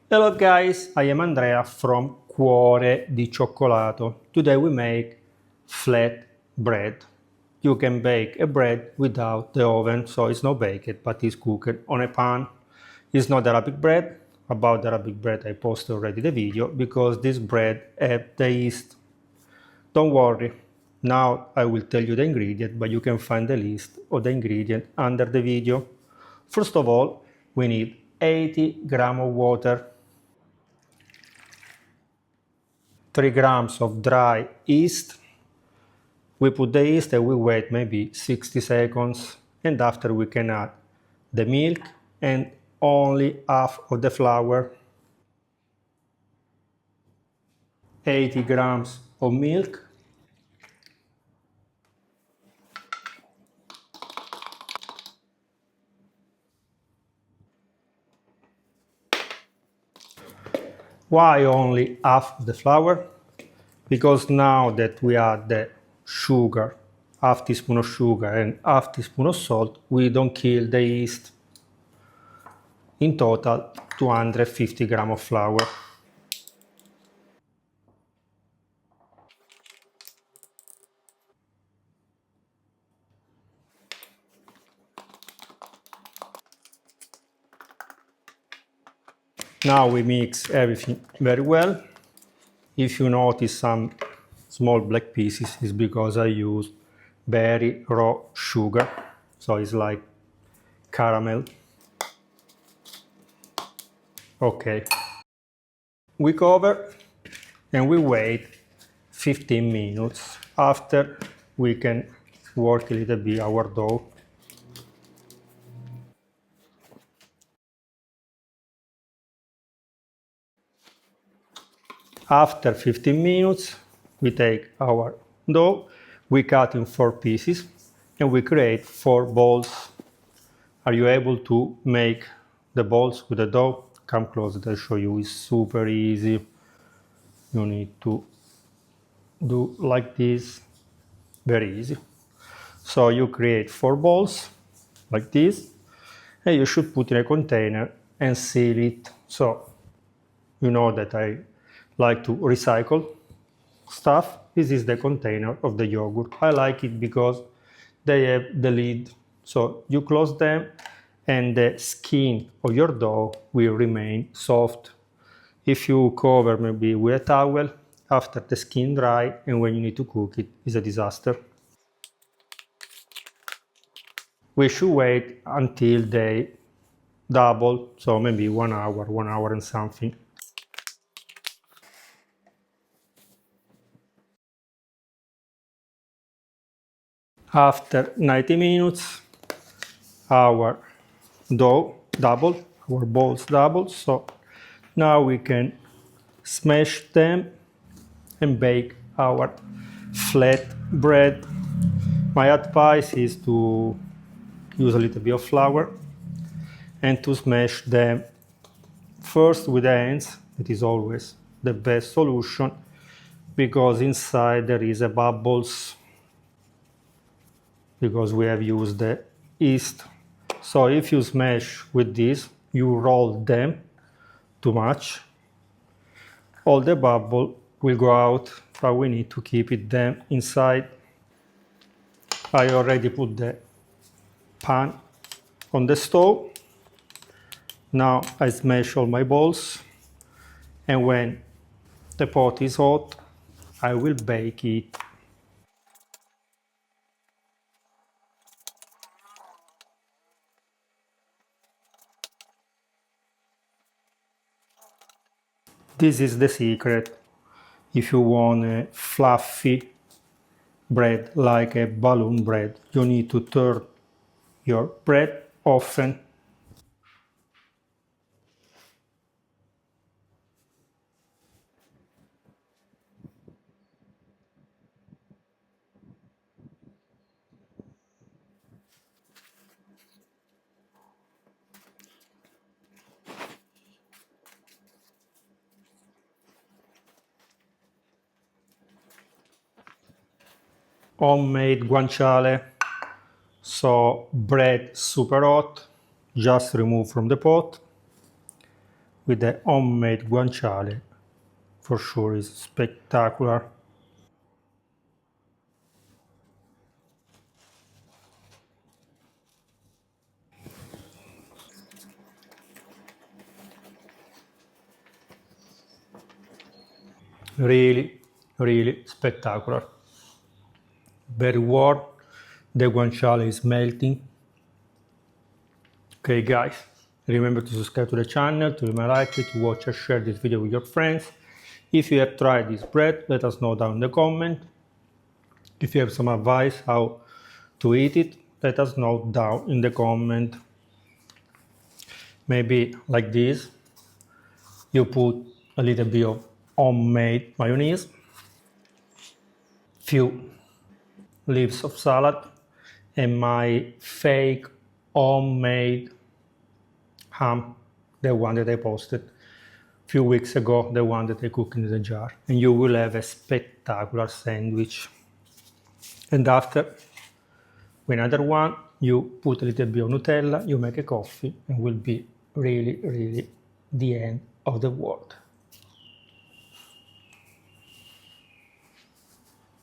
Hello guys, I am Andrea from Cuoredicioccolato. Today we make flat bread. You can bake a bread without the oven, so it's not baked, but it's cooked on a pan. It's not Arabic bread. About the Arabic bread I posted already the video because this bread has the yeast. Don't worry, now I will tell you the ingredient, but you can find the list of the ingredient under the video. First of all, we need 80 grams of water, 3 grams of dry yeast. We put the yeast and we wait maybe 60 seconds, and after we can add the milk and only half of the flour. 80 grams of milk, why only half of the flour? Because now that we add the sugar, half teaspoon of sugar and half teaspoon of salt, we don't kill the yeast. In total 250 grams of flour. Now we mix everything very well. If you notice some small black pieces, it's because I used very raw sugar, so it's like caramel. Okay. We cover and we wait 15 minutes. After we can work a little bit our dough. After 15 minutes, we take our dough, we cut in 4 pieces, and we create 4 balls. Are you able to make the balls with the dough? Come closer, I'll show you. It's super easy. You need to do like this. Very easy. So you create 4 balls like this, and you should put in a container and seal it. So you know that I like to recycle stuff. This is the container of the yogurt. I like it because they have the lid, so you close them and the skin of your dough will remain soft. If you cover maybe with a towel, after the skin dry and when you need to cook it, is a disaster. We should wait until they double, so maybe 1 hour and something. After 90 minutes, our dough doubled, our balls doubled, so now we can smash them and bake our flat bread. My advice is to use a little bit of flour and to smash them first with the hands. It is always the best solution because inside there is a bubbles because we have used the yeast. So if you smash with this, you roll them too much, all the bubble will go out, but we need to keep it them inside. I already put the pan on the stove. Now I smash all my balls, and when the pot is hot, I will bake it. This is the secret. If you want a fluffy bread like a balloon bread, you need to turn your bread often. Homemade guanciale, so bread super hot, just remove from the pot. with the homemade guanciale for sure is spectacular. Really, really spectacular. Very warm. The guanciale is melting. Okay guys, remember to subscribe to the channel, to leave a like, to watch and share this video with your friends. If you have tried this bread, let us know down in the comment. If you have some advice how to eat it, let us know down in the comment. Maybe like this, you put a little bit of homemade mayonnaise, few leaves of salad, and my fake homemade ham, the one that I posted a few weeks ago, the one that I cooked in the jar, and you will have a spectacular sandwich. And after, with another one, you put a little bit of Nutella, you make a coffee, and will be really, really the end of the world.